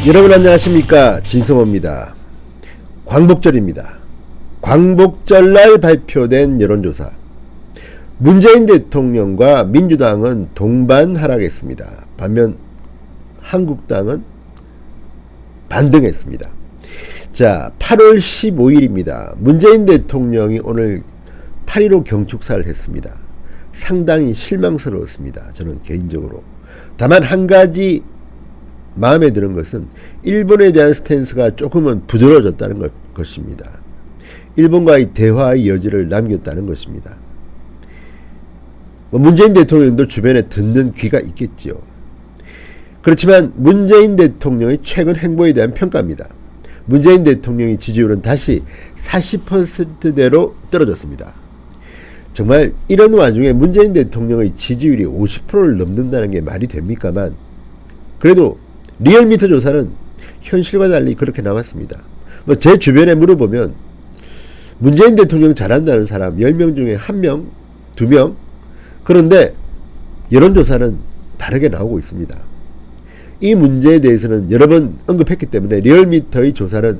여러분 안녕하십니까, 진성호입니다. 광복절입니다. 광복절날 발표된 여론조사, 문재인 대통령과 민주당은 동반 하락했습니다. 반면 한국당은 반등했습니다. 자, 8월 15일입니다. 문재인 대통령이 오늘 8.15 경축사를 했습니다. 상당히 실망스러웠습니다. 저는 개인적으로. 다만 한 가지 마음에 드는 것은 일본에 대한 스탠스가 조금은 부드러워졌다는 것입니다. 일본과의 대화의 여지를 남겼다는 것입니다. 문재인 대통령도 주변에 듣는 귀가 있겠지요. 그렇지만 문재인 대통령의 최근 행보에 대한 평가입니다. 문재인 대통령의 지지율은 다시 40%대로 떨어졌습니다. 정말 이런 와중에 문재인 대통령의 지지율이 50%를 넘는다는 게 말이 됩니까만, 그래도 리얼미터 조사는 현실과 달리 그렇게 나왔습니다. 제 주변에 물어보면 문재인 대통령 잘한다는 사람 10명 중에 1명, 2명, 그런데 여론조사는 다르게 나오고 있습니다. 이 문제에 대해서는 여러 번 언급했기 때문에 리얼미터의 조사는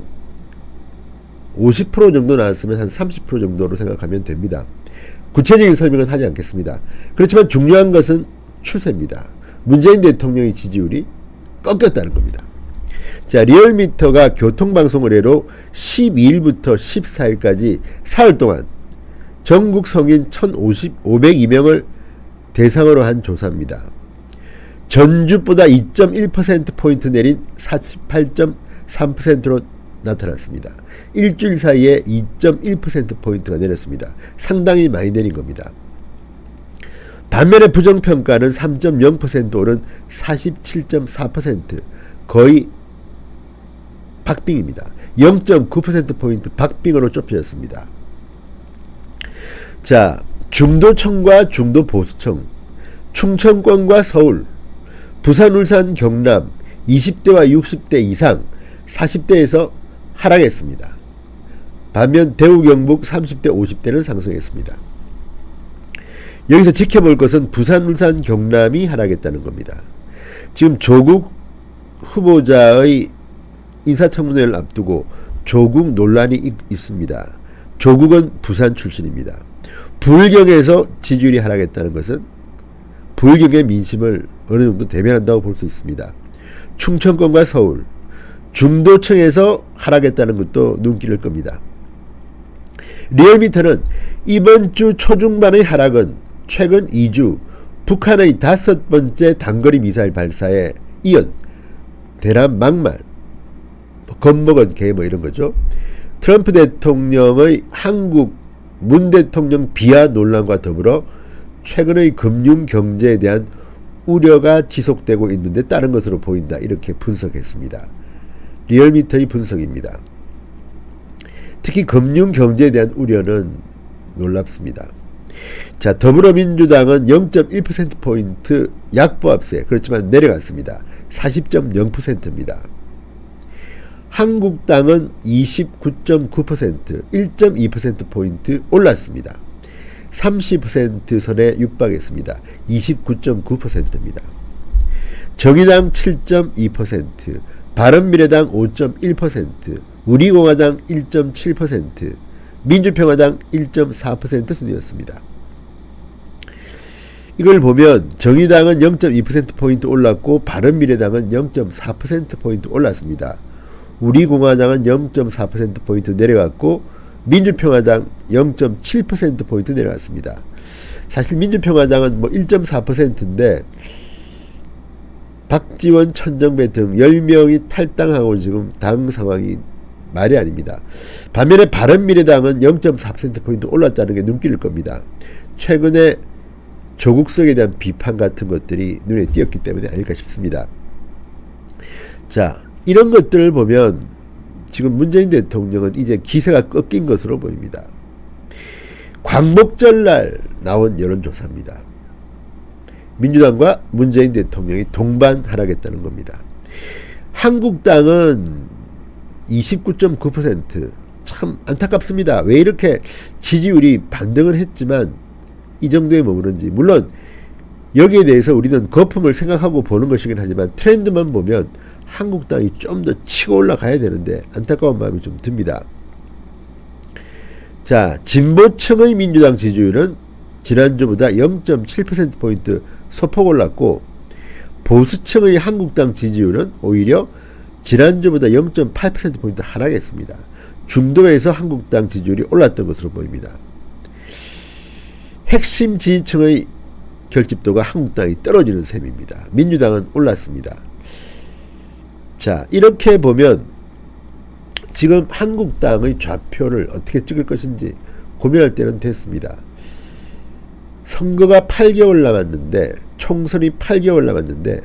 50% 정도 나왔으면 한 30% 정도로 생각하면 됩니다. 구체적인 설명은 하지 않겠습니다. 그렇지만 중요한 것은 추세입니다. 문재인 대통령의 지지율이 꺾였다는 겁니다. 자, 리얼미터가 교통방송 의뢰로 12일부터 14일까지 사흘 동안 전국 성인 1,502명을 대상으로 한 조사입니다. 전주보다 2.1%포인트 내린 48.3%로 나타났습니다. 일주일 사이에 2.1%포인트가 내렸습니다. 상당히 많이 내린 겁니다. 반면에 부정평가는 3.0% 오른 47.4%, 거의 박빙입니다. 0.9%포인트 박빙으로 좁혀졌습니다. 자, 중도청과 중도보수청, 충청권과 서울, 부산, 울산, 경남 20대와 60대 이상 40대에서 하락했습니다. 반면 대구, 경북 30대, 50대는 상승했습니다. 여기서 지켜볼 것은 부산, 울산, 경남이 하락했다는 겁니다. 지금 조국 후보자의 인사청문회를 앞두고 조국 논란이 있습니다. 조국은 부산 출신입니다. 불경에서 지지율이 하락했다는 것은 불경의 민심을 어느 정도 대변한다고 볼 수 있습니다. 충청권과 서울, 중도층에서 하락했다는 것도 눈길을 끕니다. 리얼미터는 이번 주 초중반의 하락은 최근 2주 북한의 5번째 단거리 미사일 발사에 이은 대남 막말, 겁먹은 개 이런 거죠. 트럼프 대통령의 한국 문 대통령 비하 논란과 더불어 최근의 금융 경제에 대한 우려가 지속되고 있는데 따른 것으로 보인다, 이렇게 분석했습니다. 리얼미터의 분석입니다. 특히 금융 경제에 대한 우려는 놀랍습니다. 자, 더불어민주당은 0.1%포인트 약보합세, 그렇지만 내려갔습니다. 40.0%입니다. 한국당은 29.9%, 1.2%포인트 올랐습니다. 30% 선에 육박했습니다. 29.9%입니다. 정의당 7.2%, 바른미래당 5.1%, 우리공화당 1.7%, 민주평화당 1.4% 순이었습니다. 이걸 보면 정의당은 0.2%포인트 올랐고 바른미래당은 0.4%포인트 올랐습니다. 우리공화당은 0.4%포인트 내려갔고 민주평화당 0.7%포인트 내려갔습니다. 사실 민주평화당은 1.4%인데 박지원, 천정배 등 10명이 탈당하고 지금 당 상황이 말이 아닙니다. 반면에 바른미래당은 0.4%포인트 올랐다는 게 눈길일 겁니다. 최근에 조국석에 대한 비판 같은 것들이 눈에 띄었기 때문에 아닐까 싶습니다. 자, 이런 것들을 보면 지금 문재인 대통령은 이제 기세가 꺾인 것으로 보입니다. 광복절날 나온 여론조사입니다. 민주당과 문재인 대통령이 동반 하락했다는 겁니다. 한국당은 29.9%, 참 안타깝습니다. 왜 이렇게 지지율이 반등을 했지만 이 정도에 머무는지. 물론 여기에 대해서 우리는 거품을 생각하고 보는 것이긴 하지만 트렌드만 보면 한국당이 좀 더 치고 올라가야 되는데 안타까운 마음이 좀 듭니다. 자, 진보층의 민주당 지지율은 지난주보다 0.7%포인트 소폭 올랐고 보수층의 한국당 지지율은 오히려 지난주보다 0.8%포인트 하락했습니다. 중도에서 한국당 지지율이 올랐던 것으로 보입니다. 핵심 지지층의 결집도가 한국당이 떨어지는 셈입니다. 민주당은 올랐습니다. 자, 이렇게 보면 지금 한국당의 좌표를 어떻게 찍을 것인지 고민할 때는 됐습니다. 선거가 8개월 남았는데, 총선이 8개월 남았는데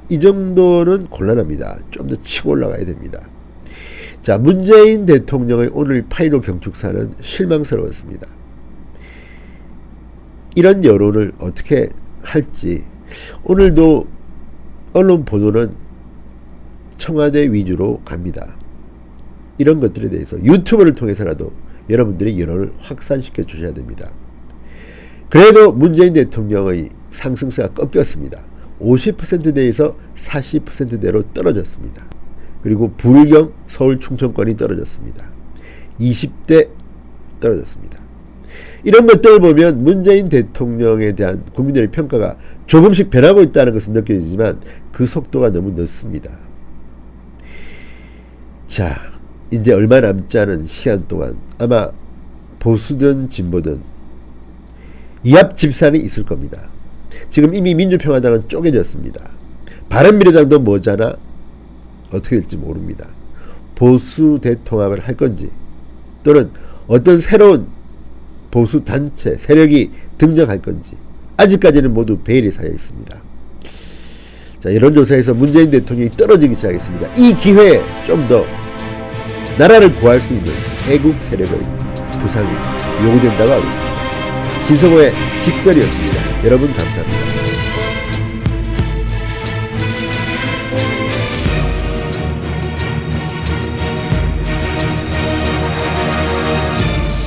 이 정도는 곤란합니다. 좀 더 치고 올라가야 됩니다. 자, 문재인 대통령의 오늘 8.15 경축사는 실망스러웠습니다. 이런 여론을 어떻게 할지, 오늘도 언론 보도는 청와대 위주로 갑니다. 이런 것들에 대해서 유튜브를 통해서라도 여러분들이 여론을 확산시켜 주셔야 됩니다. 그래도 문재인 대통령의 상승세가 꺾였습니다. 50%대에서 40%대로 떨어졌습니다. 그리고 불경 서울 충청권이 떨어졌습니다. 20대 떨어졌습니다. 이런 것들을 보면 문재인 대통령에 대한 국민들의 평가가 조금씩 변하고 있다는 것은 느껴지지만 그 속도가 너무 늦습니다. 자, 이제 얼마 남지 않은 시간 동안 아마 보수든 진보든 이합집산이 있을 겁니다. 지금 이미 민주평화당은 쪼개졌습니다. 바른미래당도 머지않아 어떻게 될지 모릅니다. 보수 대통합을 할 건지 또는 어떤 새로운 보수 단체 세력이 등장할 건지 아직까지는 모두 베일이 쌓여 있습니다. 자, 여론조사에서 문재인 대통령이 떨어지기 시작했습니다. 이 기회에 좀 더 나라를 구할 수 있는 애국 세력의 부상이 요구된다고 하겠습니다. 진성호의 직설이었습니다. 여러분 감사합니다.